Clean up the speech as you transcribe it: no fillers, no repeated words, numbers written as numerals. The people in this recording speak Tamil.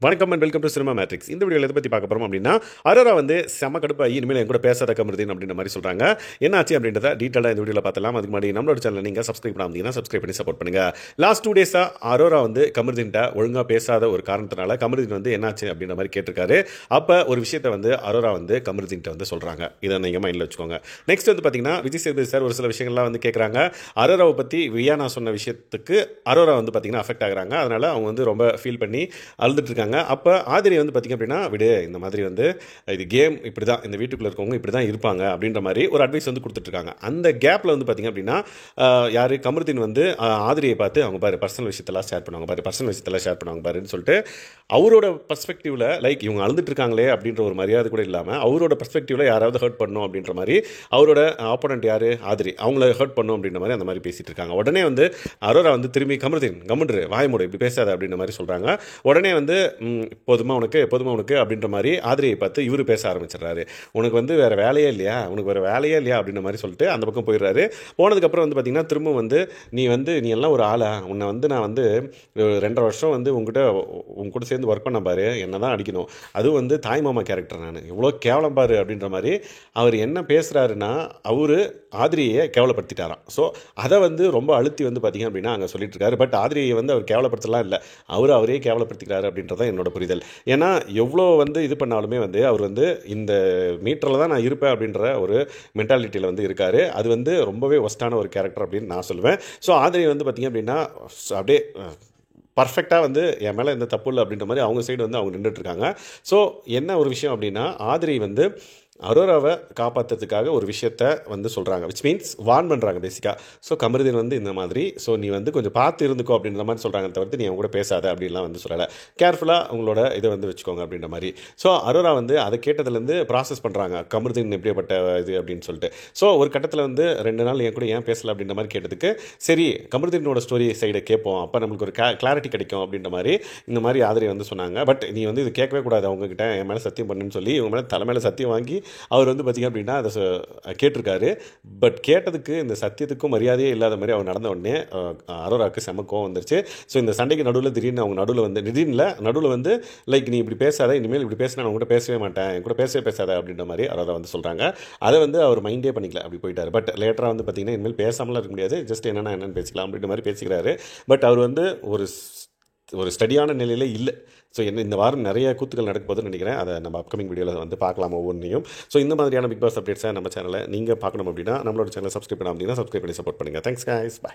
வணக்கம் and welcome to cinema matrix. இந்த வீடியோவில் எதை பற்றி பார்க்க போகிறோம் அப்படின்னா, அரோரா வந்து செம கடுப்பாகி இனிமேல் என் கூட பேசாத கமருதீன் அப்படின்ற மாதிரி சொல்கிறாங்க. என்ன ஆச்சு அப்படின்றத டீட்டெயிலாக இந்த வீடியோவில் பார்த்தலாம். அதுக்கு முன்னாடி நம்மளோட சேனல் நீங்கள் சப்ஸ்கிரைப் பண்ணாமல் சப்ஸ்கிரைப் பண்ணி சப்போர்ட் பண்ணுங்கள். லாஸ்ட் 2 டேஸாக அரோரா வந்து கமருதீன்ட்ட ஒழுங்காக பேசாத ஒரு காரணத்தினால கமருதீன் வந்து என்னாச்சு அப்படின்ற மாதிரி கேட்டிருக்காரு. அப்போ ஒரு விஷயத்தை வந்து அரோரா வந்து கமருதீன்ட்ட வந்து சொல்கிறாங்க. இதை நீங்கள் மைண்டில் வச்சுக்கோங்க. நெக்ஸ்ட் வந்து பார்த்தீங்கன்னா, விஜய் சேதுபதி சார் ஒரு சில விஷயங்கள்லாம் வந்து கேட்குறாங்க. அரோராவை பற்றி வியானா சொன்ன விஷயத்துக்கு அரோரா வந்து பார்த்தீங்கன்னா அஃபெக்ட் ஆகுறாங்க. அதனால் அவங்க வந்து ரொம்ப ஃபீல் பண்ணி அழுதுட்டு இருக்காங்க. அப்போ ஆதிரி வந்து பார்த்திங்க அப்படின்னா, விடு, இந்த மாதிரி வந்து இது கேம், இப்படி தான் இந்த வீட்டுக்குள்ளே இருக்கவங்க இப்படி தான் இருப்பாங்க அப்படின்ற மாதிரி ஒரு அட்வைஸ் வந்து கொடுத்துட்ருக்காங்க. அந்த கேப்பில் வந்து பார்த்திங்க அப்படின்னா, யார் கமருதீன் வந்து ஆதிரியை பார்த்து அவங்க பாரு பர்சனல் விஷயத்தெல்லாம் ஷேர் பண்ணுவாங்க பாரு, பர்சனல் விஷயத்தெல்லாம் ஷேர் பண்ணுவாங்க பாருன்னு சொல்லிட்டு அவரோட பர்ஸ்பெக்டிவில், லைக் இவங்க அழுதுட்டு இருக்காங்களே அப்படின்ற ஒரு மரியாதை கூட இல்லாமல் அவரோட பர்ஸ்பெக்டிவில் யாராவது ஹர்ட் பண்ணணும் அப்படின்ற மாதிரி, அவரோட ஆப்போனண்ட் யார் ஆதிரி, அவங்கள ஹர்ட் பண்ணணும் அப்படின்ற மாதிரி அந்த மாதிரி பேசிகிட்டு இருக்காங்க. உடனே வந்து அரோரா வந்து திரும்பி கமருதீன் கம்முன்று வாயமூடு, இப்படி பேசாத அப்படின்ற மாதிரி சொல்கிறாங்க. உடனே வந்து போதுமா உனக்கு அப்படின்ற மாதிரி ஆதிரியை பார்த்து இவர் பேச ஆரம்பிச்சிடுறாரு. உனக்கு வந்து வேறு வேலையே இல்லையா அப்படின்ற மாதிரி சொல்லிட்டு அந்த பக்கம் போயிடுறாரு. போனதுக்கப்புறம் வந்து பார்த்திங்கன்னா, திரும்ப வந்து நீ எல்லாம் ஒரு ஆளா, உன்னை வந்து நான் வந்து 2.5 வருஷம் வந்து உங்க கூட சேர்ந்து ஒர்க் பண்ண பாரு, என்ன தான் அடிக்கணும், அதுவும் வந்து தாய் மாமா கேரக்டர், நான் எவ்வளோ கேவலம் பாரு அப்படின்ற மாதிரி அவர் என்ன பேசுகிறாருன்னா, அவர் ஆதிரியை கேவலப்படுத்திட்டாராம். ஸோ அதை வந்து ரொம்ப அழுத்தி வந்து பார்த்திங்க அப்படின்னா அங்கே சொல்லிட்டு இருக்காரு. பட் ஆதிரியை வந்து அவர் கேவலப்படுத்தலாம் இல்லை, அவரே கேவலப்படுத்திக்கிறாரு அப்படின்றதான் என்னோட புரிதல். ஏன்னா எவ்வளோ வந்து இது பண்ணாலுமே வந்து அவர் வந்து இந்த மீட்டரில் தான் நான் இருப்பேன் அப்படின்ற ஒரு மென்டாலிட்டியில் வந்து இருக்கார். அது வந்து ரொம்பவே ஒஸ்டான ஒரு கேரக்டர் அப்படின்னு நான் சொல்லுவேன். ஸோ ஆதிரி வந்து பார்த்திங்க அப்படின்னா அப்படியே பர்ஃபெக்டாக வந்து என் மேலே எந்த தப்பு இல்லை அப்படின்ற மாதிரி அவங்க சைடு வந்து அவங்க நின்றுட்டுருக்காங்க. ஸோ என்ன ஒரு விஷயம் அப்படின்னா, ஆதிரி வந்து அரோராவை காப்பாற்றுறதுக்காக ஒரு விஷயத்த வந்து சொல்கிறாங்க, விச் மீன்ஸ் வார்ன் பண்ணுறாங்க பேசிக்காக. ஸோ கமருதீன் வந்து இந்த மாதிரி, ஸோ நீ வந்து கொஞ்சம் பார்த்து இருந்துக்கோ அப்படின்ற மாதிரி சொல்கிறாங்க, தவிர்த்து நீ அவங்க கூட பேசாத அப்படின்லாம் வந்து சொல்லலை. கேர்ஃபுல்லாக உங்களோட இதை வந்து வச்சுக்கோங்க அப்படின்ற மாதிரி. ஸோ அரோரா வந்து அதை கேட்டதுலேருந்து ப்ராசஸ் பண்ணுறாங்க, கமருதீன் எப்படிப்பட்ட இது அப்படின்னு சொல்லிட்டு. ஸோ ஒரு கட்டத்தில் வந்து 2 நாள் என் கூட ஏன் பேசலை அப்படின்ற மாதிரி கேட்டதுக்கு, சரி கமருதீனோட ஸ்டோரி சைடை கேட்போம், அப்போ நம்மளுக்கு ஒரு கிளாரிட்டி கிடைக்கும் அப்படின்ற மாதிரி இந்த மாதிரி ஆதிரி வந்து சொன்னாங்க. பட் நீ வந்து இது கேட்கவே கூடாது, அவங்ககிட்ட என் மேலே சத்தியம் பண்ணுன்னு சொல்லி இவங்க மேலே தலைமையில் சத்தியம் வாங்கி அவர் வந்து பார்த்திங்க அப்படின்னா அதை கேட்டிருக்காரு. பட் கேட்டதுக்கு இந்த சத்தியத்துக்கும் மரியாதையே இல்லாத மாதிரி அவர் நடந்த உடனே அரோராவுக்கு செம கோவம் வந்துருச்சு. ஸோ இந்த சண்டைக்கு நடுவில் திடீர்னு அவங்க நடுவில் வந்து லைக் நீ இப்படி பேசாத, இனிமேல் இப்படி பேசினா நான் கூட பேசவே மாட்டேன், என் கூட பேசாத அப்படின்ற மாதிரி அரோரா வந்து சொல்கிறாங்க. அதை வந்து அவர் மைண்டே பண்ணிக்கல, அப்படி போயிட்டார். பட் லேட்டராக வந்து பார்த்திங்கன்னா, இனிமேல் பேசாமலாம் இருக்க முடியாது, ஜஸ்ட் என்னென்னு பேசிக்கலாம் அப்படின்ற மாதிரி பேசிக்கிறாரு. பட் அவர் வந்து ஒரு ஸ்டடியான நிலையில் இல்லை. ஸோ இந்த வாரம் நிறைய கூத்துக்கள் நடக்க போகுதுன்னு நினைக்கிறேன். அதை நம்ம அப்கமிங் வீடியோவில் வந்து பார்க்கலாம் ஒவ்வொன்றையும். ஸோ இந்த மாதிரியான பிக் பாஸ் அப்டேட்ஸை நம்ம சேனலை நீங்கள் பார்க்கணும் அப்படின்னா நம்மளோட சேனலை சப்ஸ்கிரைப் பண்ணலாம் அப்படின்னா சப்ஸ்கிரைப் பண்ணி சப்போர்ட் பண்ணுங்கள். Thanks guys, by.